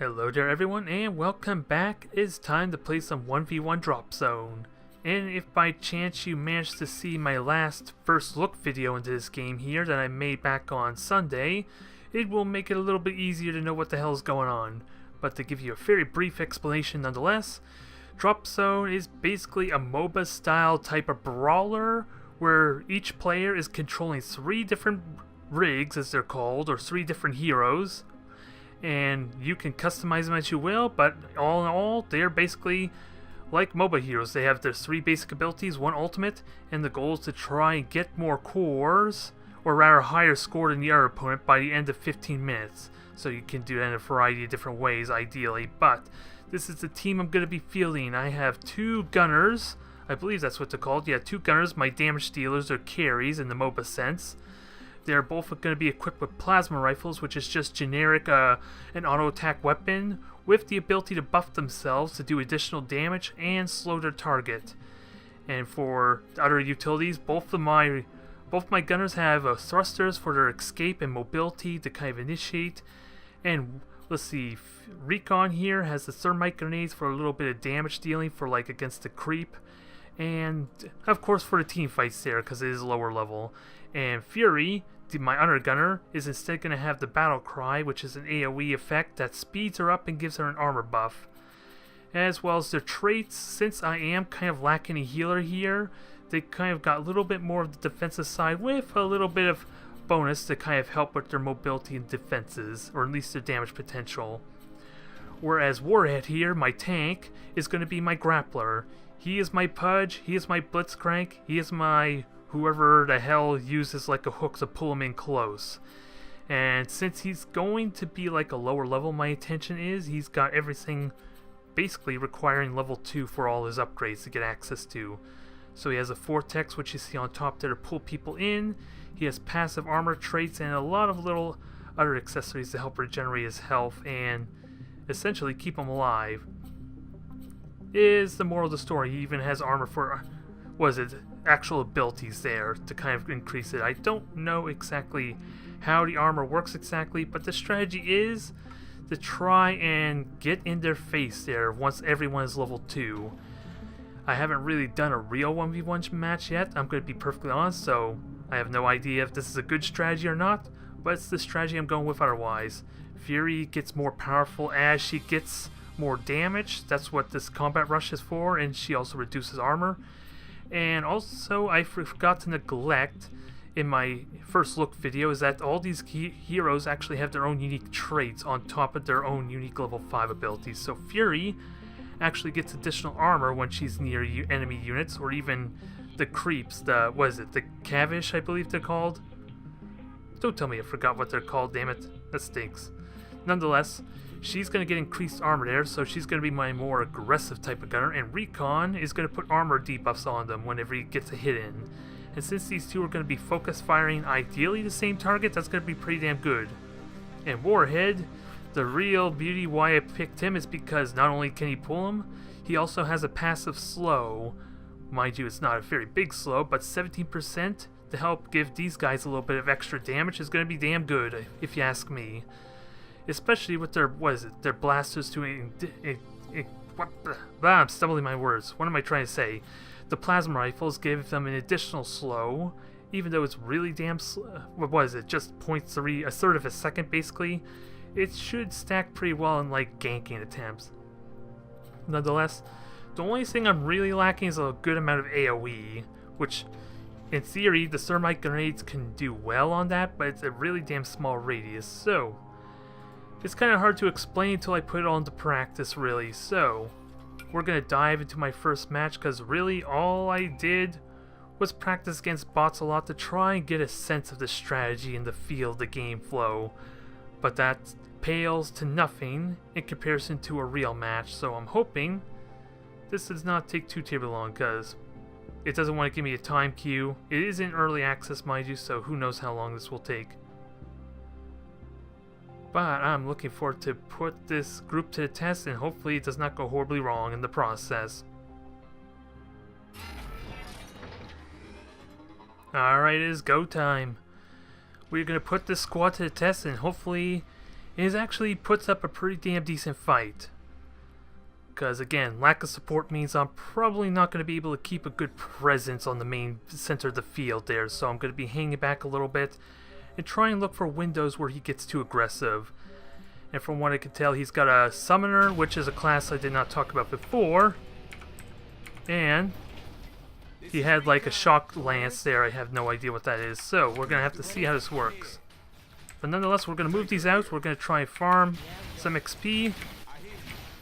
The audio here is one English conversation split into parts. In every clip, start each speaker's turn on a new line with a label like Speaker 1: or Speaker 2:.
Speaker 1: Hello there everyone and welcome back. It's time to play some 1v1 Dropzone. And if by chance you managed to see my last first look video into this game here that I made back on Sunday, it will make it a little bit easier to know what the hell is going on. But to give you a very brief explanation nonetheless, Dropzone is basically a MOBA style type of brawler where each player is controlling 3 different rigs as they're called, or 3 different heroes. And you can customize them as you will, but all in all, they're basically like MOBA heroes. They have their 3 basic abilities, 1 ultimate, and the goal is to try and get more cores, or rather higher score than the other opponent by the end of 15 minutes. So you can do that in a variety of different ways, ideally, but this is the team I'm going to be fielding. I have 2 gunners, I believe that's what they're called. Yeah, 2 gunners, my damage dealers, or carries in the MOBA sense. They're both going to be equipped with plasma rifles, which is just generic an auto attack weapon with the ability to buff themselves to do additional damage and slow their target. And for other utilities, both my gunners have thrusters for their escape and mobility to kind of initiate. And let's see, Recon here has the thermite grenades for a little bit of damage dealing for like against the creep. And of course for the team fights there because it is lower level. And Fury, my other gunner, is instead going to have the battle cry, which is an AoE effect that speeds her up and gives her an armor buff. As well as their traits, since I am kind of lacking a healer here, they kind of got a little bit more of the defensive side with a little bit of bonus to kind of help with their mobility and defenses, or at least their damage potential. Whereas Warhead here, my tank, is going to be my grappler. He is my Pudge, he is my Blitzcrank, he is my whoever the hell uses like a hook to pull him in close. And since he's going to be like a lower level, my intention is he's got everything basically requiring level 2 for all his upgrades to get access to. So he has a Vortex, which you see on top there, to pull people in. He has passive armor traits and a lot of little other accessories to help regenerate his health and essentially keep him alive. Is the moral of the story. He even has armor for, actual abilities there to kind of increase it. I don't know exactly how the armor works exactly, but the strategy is to try and get in their face there once everyone is level 2. I haven't really done a real 1v1 match yet, I'm going to be perfectly honest, so I have no idea if this is a good strategy or not, but it's the strategy I'm going with otherwise. Fury gets more powerful as she gets more damage. That's what this combat rush is for, and she also reduces armor. And also, I forgot to neglect in my first look video is that all these heroes actually have their own unique traits on top of their own unique level 5 abilities. So Fury actually gets additional armor when she's near enemy units, or even the creeps, the Cavish, I believe they're called. Don't tell me I forgot what they're called, damn it. That stinks. Nonetheless, she's going to get increased armor there, so she's going to be my more aggressive type of gunner, and Recon is going to put armor debuffs on them whenever he gets a hit in. And since these two are going to be focus firing ideally the same target, that's going to be pretty damn good. And Warhead, the real beauty why I picked him is because not only can he pull him, he also has a passive slow. Mind you, it's not a very big slow, but 17% to help give these guys a little bit of extra damage is going to be damn good, if you ask me. Especially with their, their blasters to I'm stumbling my words. What am I trying to say? The plasma rifles give them an additional slow, even though it's really damn slow. Just 0.3, a third of a second basically. It should stack pretty well in like ganking attempts. Nonetheless, the only thing I'm really lacking is a good amount of AoE, which in theory the thermite grenades can do well on that, but it's a really damn small radius, so it's kind of hard to explain until I put it all into practice, really. So, we're going to dive into my first match, because really all I did was practice against bots a lot to try and get a sense of the strategy and the feel of the game flow. But that pales to nothing in comparison to a real match, so I'm hoping this does not take too terribly long, because it doesn't want to give me a time queue. It is in early access, mind you, so who knows how long this will take. But I'm looking forward to put this group to the test, and hopefully it does not go horribly wrong in the process. Alright, it is go time. We're going to put this squad to the test, and hopefully is actually puts up a pretty damn decent fight. Because again, lack of support means I'm probably not going to be able to keep a good presence on the main center of the field there, so I'm going to be hanging back a little bit and try and look for windows where he gets too aggressive. And from what I can tell, he's got a Summoner, which is a class I did not talk about before. And he had like a Shock Lance there. I have no idea what that is, so we're going to have to see how this works. But nonetheless, we're going to move these out. We're going to try and farm some XP.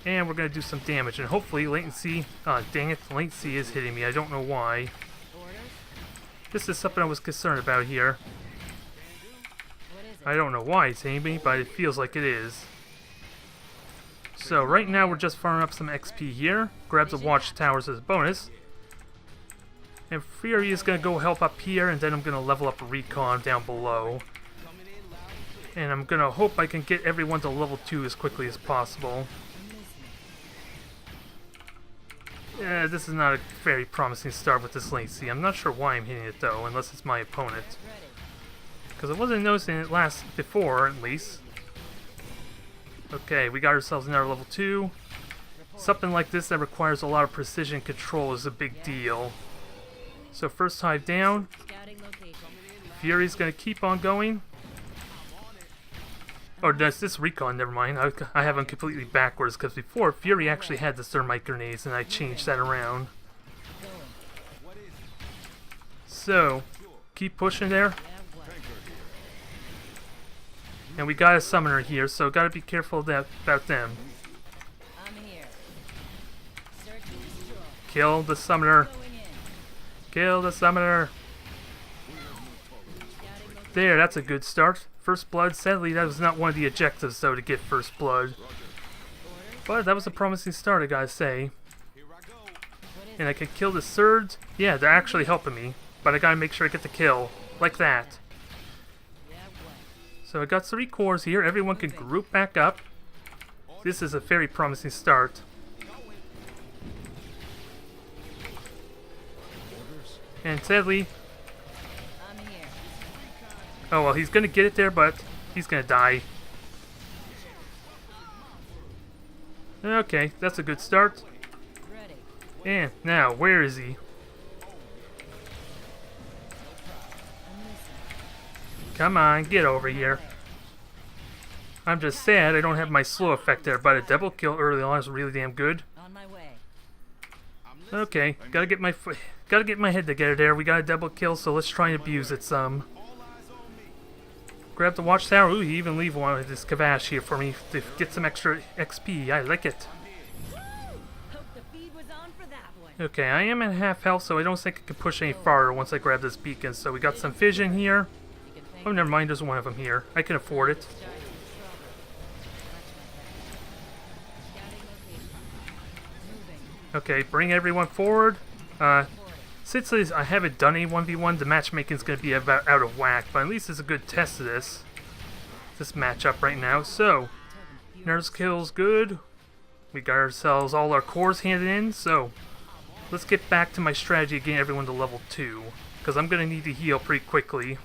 Speaker 1: And we're going to do some damage. And hopefully latency... dang it, latency is hitting me. I don't know why. This is something I was concerned about here. I don't know why it's hitting me, but it feels like it is. So right now we're just farming up some XP here. Grabs the watchtowers as a bonus. And Fury is going to go help up here, and then I'm going to level up Recon down below. And I'm going to hope I can get everyone to level 2 as quickly as possible. Yeah, this is not a very promising start with this latency. I'm not sure why I'm hitting it though, unless it's my opponent. Because I wasn't noticing it before, at least. Okay, we got ourselves another level 2. Something like this that requires a lot of precision control is a big deal. So first hive down. Fury's gonna keep on going. Oh, that's this Recon, never mind. I have them completely backwards, because before, Fury actually had the thermite grenades, and I changed that around. So, keep pushing there. And we got a Summoner here, so gotta be careful about them. Kill the Summoner. Kill the Summoner. There, that's a good start. First blood. Sadly, that was not one of the objectives, though, to get first blood. But that was a promising start, I gotta say. And I can kill the Surge. Yeah, they're actually helping me. But I gotta make sure I get the kill. Like that. So I got 3 cores here. Everyone can group back up. This is a very promising start. And sadly... Oh, well, he's going to get it there, but he's going to die. Okay, that's a good start. And now, where is he? Come on, get over here. I'm just sad I don't have my slow effect there, but a double kill early on is really damn good. Okay, gotta get my head together there. We got a double kill, so let's try and abuse it some. Grab the watchtower. Ooh, he even leave one of this Kavash here for me to get some extra XP. I like it. Okay, I am at half health, so I don't think I can push any farther once I grab this beacon. So we got some vision here. Oh, never mind, there's one of them here. I can afford it. Okay, bring everyone forward. Since I haven't done a 1v1, the matchmaking is going to be about out of whack, but at least it's a good test of this matchup right now. So, nurse kills good. We got ourselves all our cores handed in, so let's get back to my strategy of getting everyone to level 2, because I'm going to need to heal pretty quickly.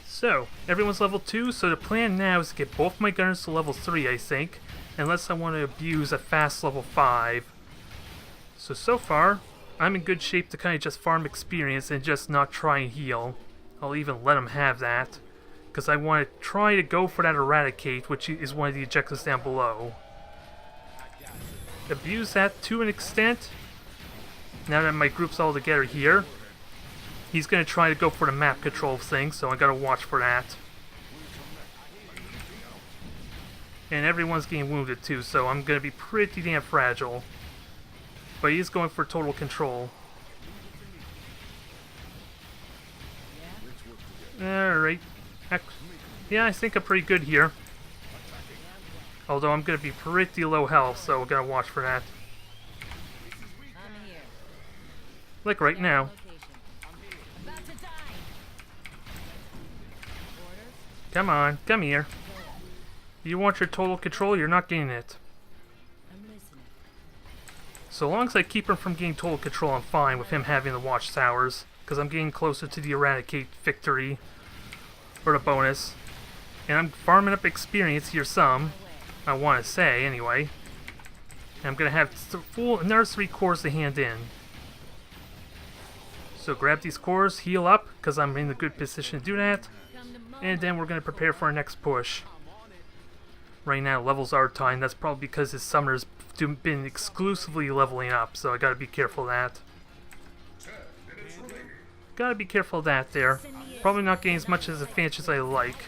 Speaker 1: So, everyone's level 2, so the plan now is to get both my gunners to level 3, I think, unless I want to abuse a fast level 5. So far, I'm in good shape to kind of just farm experience and just not try and heal. I'll even let them have that, because I want to try to go for that Eradicate, which is one of the objectives down below. Abuse that to an extent. Now that my group's all together here, he's going to try to go for the map control thing, so I got to watch for that. And everyone's getting wounded too, so I'm going to be pretty damn fragile. But he's going for total control. Alright. Yeah, I think I'm pretty good here. Although I'm going to be pretty low health, so we're going to watch for that. Like right now. Come on, come here. You want your total control, you're not getting it. So long as I keep him from getting total control, I'm fine with him having the watchtowers, because I'm getting closer to the Eradicate victory, or the bonus. And I'm farming up experience here some, I want to say, anyway. And I'm going to have another 3 cores to hand in. So grab these cores, heal up, because I'm in a good position to do that. And then we're going to prepare for our next push. Right now, levels are time. That's probably because this summer's been exclusively leveling up, so I gotta be careful of that. Gotta be careful of that there. Probably not getting as much as advantage as I like.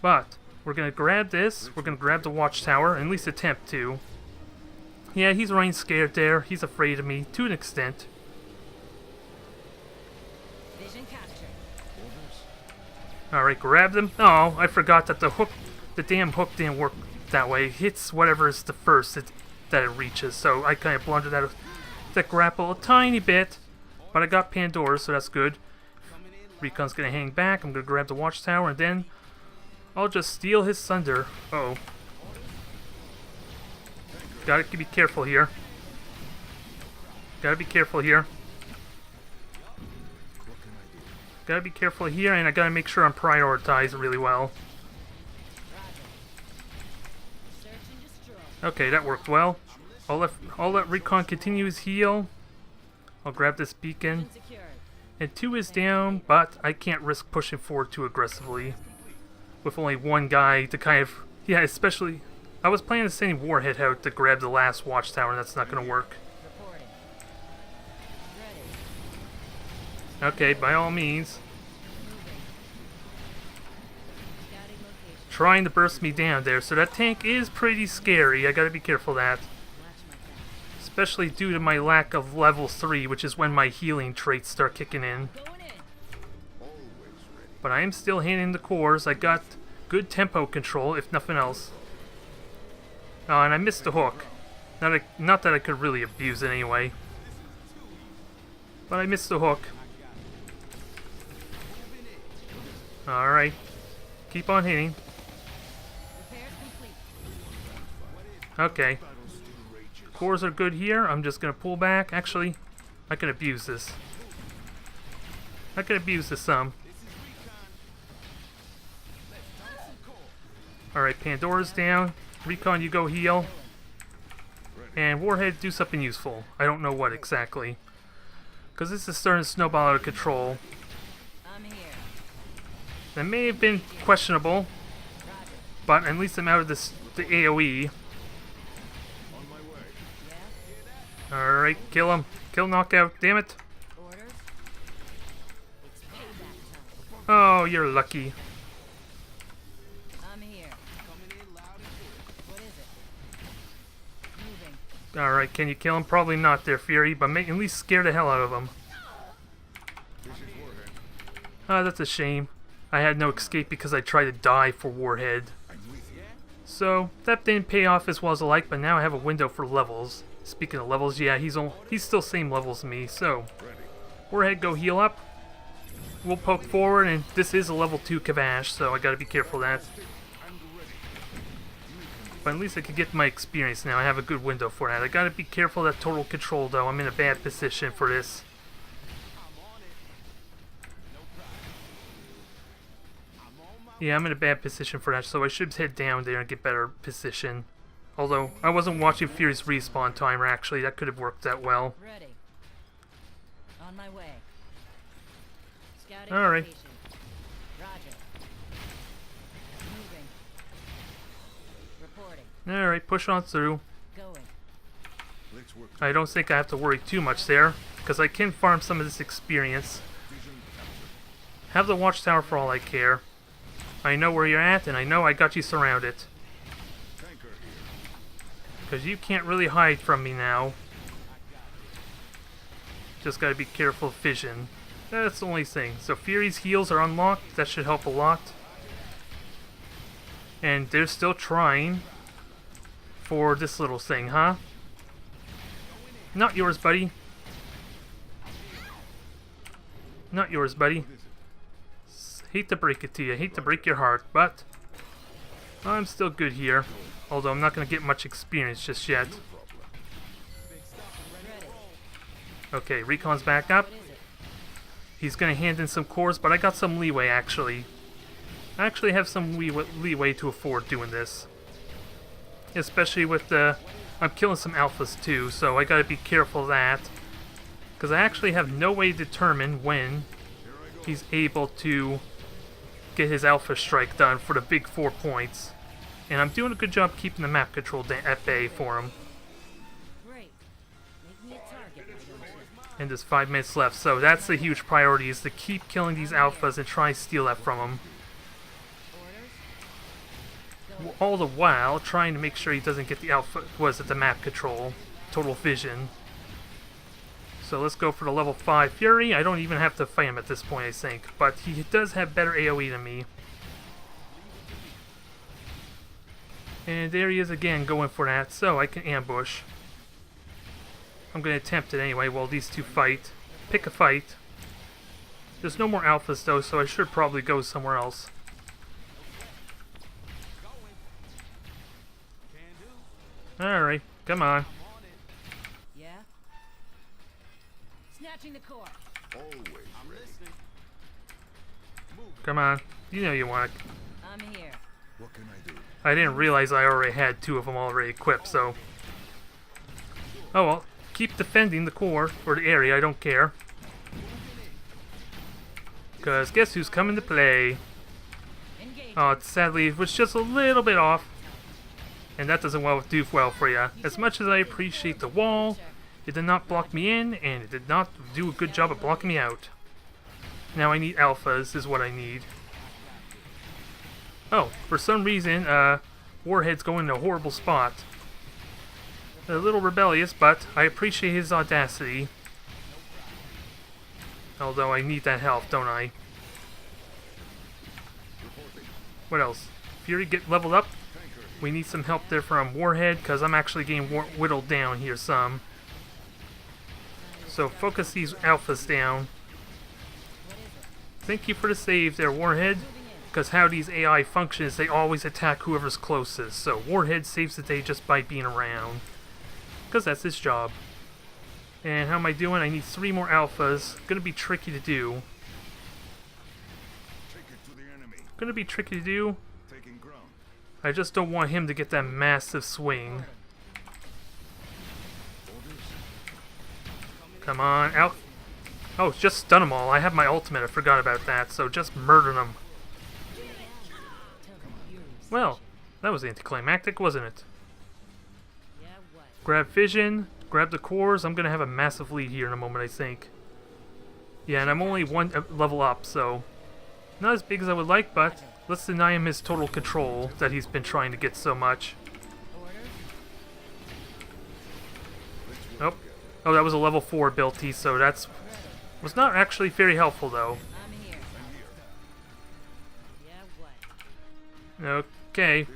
Speaker 1: But, we're gonna grab this. We're gonna grab the watchtower, at least attempt to. Yeah, he's running scared there. He's afraid of me, to an extent. Alright, grab them. Oh, I forgot that the damn hook didn't work that way. It hits whatever is the first that it reaches. So I kind of blundered that grapple a tiny bit. But I got Pandora, so that's good. Recon's going to hang back. I'm going to grab the watchtower, and then I'll just steal his thunder. Uh-oh. Gotta be careful here. Gotta be careful here. Gotta be careful here, and I gotta make sure I'm prioritized really well. Okay, that worked well. I'll let Recon continue his heal. I'll grab this beacon. And 2 is down, but I can't risk pushing forward too aggressively. With only 1 guy to kind of... Yeah, especially... I was planning to send Warhead out to grab the last watchtower, and that's not gonna work. Okay, by all means. Trying to burst me down there, so that tank is pretty scary. I gotta be careful of that. Especially due to my lack of level 3, which is when my healing traits start kicking in. But I am still handing the cores. I got good tempo control, if nothing else. Oh, and I missed the hook. Not that I could really abuse it anyway. But I missed the hook. Alright. Keep on hitting. Okay. Cores are good here. I'm just gonna pull back. Actually, I can abuse this. I can abuse this some. Alright, Pandora's down. Recon, you go heal. And Warhead, do something useful. I don't know what exactly. Because this is starting to snowball out of control. That may have been questionable, but at least I'm out of the AoE. Alright, kill him. Kill knockout, damn it. Oh, you're lucky. Alright, can you kill him? Probably not there, Fury, but at least scare the hell out of him. Ah, that's a shame. I had no escape because I tried to die for Warhead. So, that didn't pay off as well as I like, but now I have a window for levels. Speaking of levels, yeah, he's still same levels as me, so... Warhead, go heal up. We'll poke forward, and this is a level 2 Kavash, so I gotta be careful of that. But at least I could get my experience now. I have a good window for that. I gotta be careful of that total control, though. I'm in a bad position for this. Yeah, I'm in a bad position for that, so I should head down there and get better position. Although, I wasn't watching Fury's respawn timer, actually. That could have worked out well.
Speaker 2: Ready. On my way.
Speaker 1: Alright.
Speaker 2: Roger. Moving. Reporting.
Speaker 1: Alright, push on through.
Speaker 2: Going.
Speaker 1: I don't think I have to worry too much there, because I can farm some of this experience. Have the watchtower for all I care. I know where you're at, and I know I got you surrounded. Because you can't really hide from me now. Just gotta be careful of vision. That's the only thing. So Fury's heals are unlocked. That should help a lot. And they're still trying for this little thing, huh? Not yours, buddy. Not yours, buddy. Hate to break it to you. Hate to break your heart, but I'm still good here. Although I'm not going to get much experience just yet. Okay, Recon's back up. he's gonna hand in some cores, but I got some leeway actually. I actually have some leeway to afford doing this. Especially with the... I'm killing some alphas too, so I gotta be careful of that. Because I actually have no way to determine when he's able to get his alpha strike done for the big 4 points. And I'm doing a good job keeping the map control at bay for him.
Speaker 2: Great. Make me a target, why don't you?
Speaker 1: And there's 5 minutes left, so that's the huge priority, is to keep killing these alphas and try and steal that from him.
Speaker 2: Orders?
Speaker 1: All the while trying to make sure he doesn't get the alpha, the map control, total vision. So let's go for the level 5 Fury. I don't even have to fight him at this point, I think, but he does have better AoE than me. And there he is again, going for that, so I can ambush. I'm going to attempt it anyway while these two fight. Pick a fight. There's no more alphas though, so I should probably go somewhere else. Alright, come on.
Speaker 2: Yeah? Snatching the core.
Speaker 1: Come on. You know you want it.
Speaker 2: I'm here.
Speaker 3: What can I do?
Speaker 1: I didn't realize I already had 2 of them already equipped, so... Oh well, keep defending the core, or the area, I don't care. Because guess who's coming to play?
Speaker 2: Engage.
Speaker 1: Oh, sadly, it was just a little bit off. And that doesn't do well for you. As much as I appreciate the wall, it did not block me in, and it did not do a good job of blocking me out. Now I need alphas, is what I need. Oh, for some reason, Warhead's going in a horrible spot. A little rebellious, but I appreciate his audacity. Although I need that health, don't I? What else? Fury get leveled up? We need some help there from Warhead, because I'm actually getting whittled down here some. So focus these alphas down. Thank you for the save there, Warhead. Because how these AI function is they always attack whoever's closest. So Warhead saves the day just by being around. Because that's his job. And how am I doing? I need 3 more alphas. Gonna be tricky to do. Gonna be tricky to do. I just don't want him to get that massive swing. Come on, out. Oh, just stun them all. I have my ultimate. I forgot about that. So just murder them. Well, that was anticlimactic, wasn't it?
Speaker 2: Yeah, what?
Speaker 1: Grab vision, grab the cores. I'm going to have a massive lead here in a moment, I think. Yeah, and I'm only 1 level up, so... Not as big as I would like, but let's deny him his total control that he's been trying to get so much.
Speaker 2: Orders?
Speaker 1: Oh, that was a level 4 ability, so that's... Was not actually very helpful, though.
Speaker 2: I'm here. Yeah, what?
Speaker 1: Okay.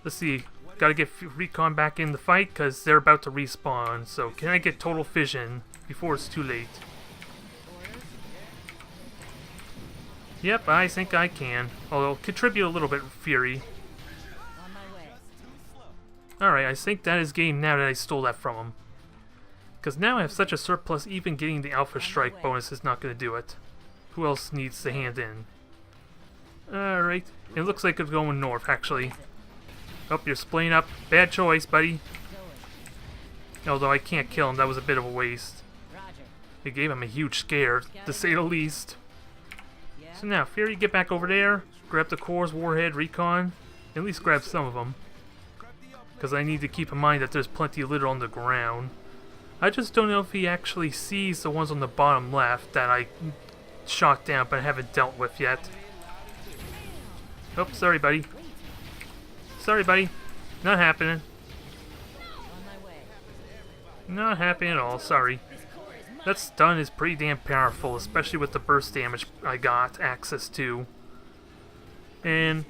Speaker 1: Let's see. Gotta get Recon back in the fight, because they're about to respawn. So, can I get total vision before it's too late?
Speaker 2: Orders?
Speaker 1: Yep, I think I can. Although, contribute a little bit Fury.
Speaker 2: On my way.
Speaker 1: Alright, I think that is game now that I stole that from him. Because now I have such a surplus, even getting the Alpha Strike bonus is not going to do it. Who else needs to hand in? Alright, it looks like it's going north, actually. Oh, you're splitting up. Bad choice, buddy.
Speaker 2: Going.
Speaker 1: Although I can't kill him, that was a bit of a waste.
Speaker 2: Roger.
Speaker 1: It gave him a huge scare, to say the least.
Speaker 2: Yeah?
Speaker 1: So now, Fury, get back over there. Grab the cores, Warhead, Recon. At least grab some of them. Because I need to keep in mind that there's plenty of litter on the ground. I just don't know if he actually sees the ones on the bottom left that I shot down but haven't dealt with yet. Oh, sorry, buddy. Sorry, buddy. Not happening.
Speaker 2: On my way.
Speaker 1: Not happening at all, sorry. That stun is pretty damn powerful, especially with the burst damage I got access to. And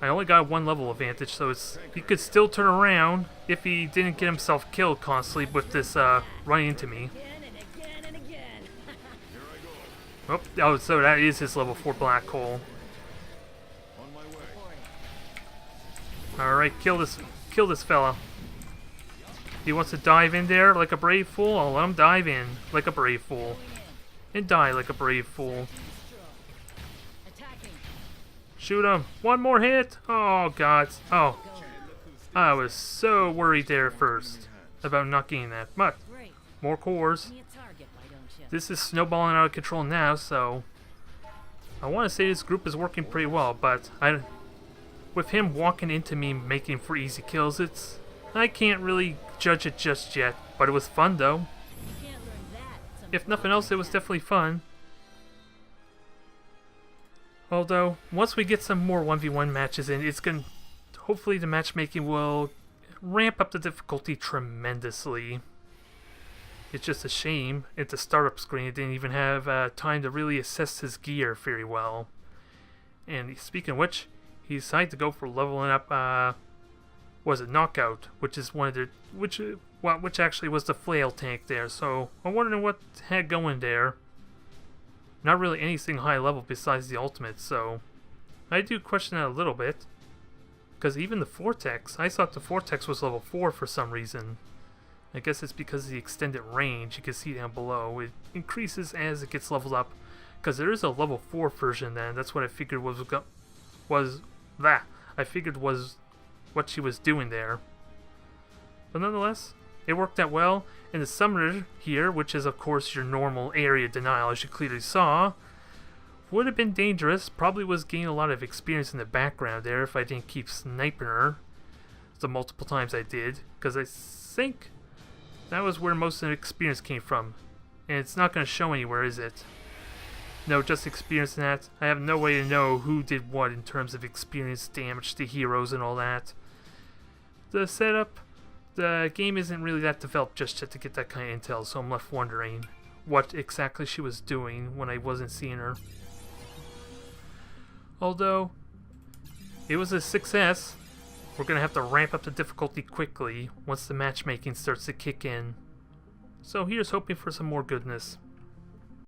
Speaker 1: I only got 1 level advantage, so he could still turn around if he didn't get himself killed constantly with this running into me.
Speaker 2: Again and again and again.
Speaker 1: Oh, so that is his level 4 black hole. Alright, kill this fella. He wants to dive in there like a brave fool. I'll let him dive in like a brave fool. and die like a brave fool.
Speaker 2: Attacking.
Speaker 1: Shoot him! One more hit! Oh god. Oh. I was so worried there at first about not getting that. But
Speaker 2: Great.
Speaker 1: more cores.
Speaker 2: Give me a target, why don't you?
Speaker 1: This is snowballing out of control now, so I want to say this group is working pretty well, but with him walking into me making for easy kills, I can't really judge it just yet, but it was fun though.
Speaker 2: You can't learn that.
Speaker 1: If nothing else, it was definitely fun. Although, once we get some more 1v1 matches in, hopefully the matchmaking will ramp up the difficulty tremendously. It's just a shame at the startup screen it didn't even have time to really assess his gear very well. And speaking of which, he decided to go for leveling up, was it Knockout, which is one of the, which actually was the flail tank there. So I'm wondering what had going there. Not really anything high level besides the ultimate, so I do question that a little bit. Because even the Vortex, I thought the Vortex was level 4 for some reason. I guess it's because of the extended range. You can see down below. It increases as it gets leveled up. Because there is a level 4 version then. That's what I figured was what she was doing there. But nonetheless, it worked out well. And the summoner here, which is of course your normal area denial as you clearly saw, would have been dangerous. Probably was gaining a lot of experience in the background there if I didn't keep sniping her the multiple times I did. Because I think that was where most of the experience came from. And it's not going to show anywhere, is it? No, just experience in that. I have no way to know who did what in terms of experience damage to heroes and all that. The setup, the game isn't really that developed just yet to get that kind of intel, so I'm left wondering what exactly she was doing when I wasn't seeing her. Although, it was a success. We're going to have to ramp up the difficulty quickly once the matchmaking starts to kick in. So here's hoping for some more goodness.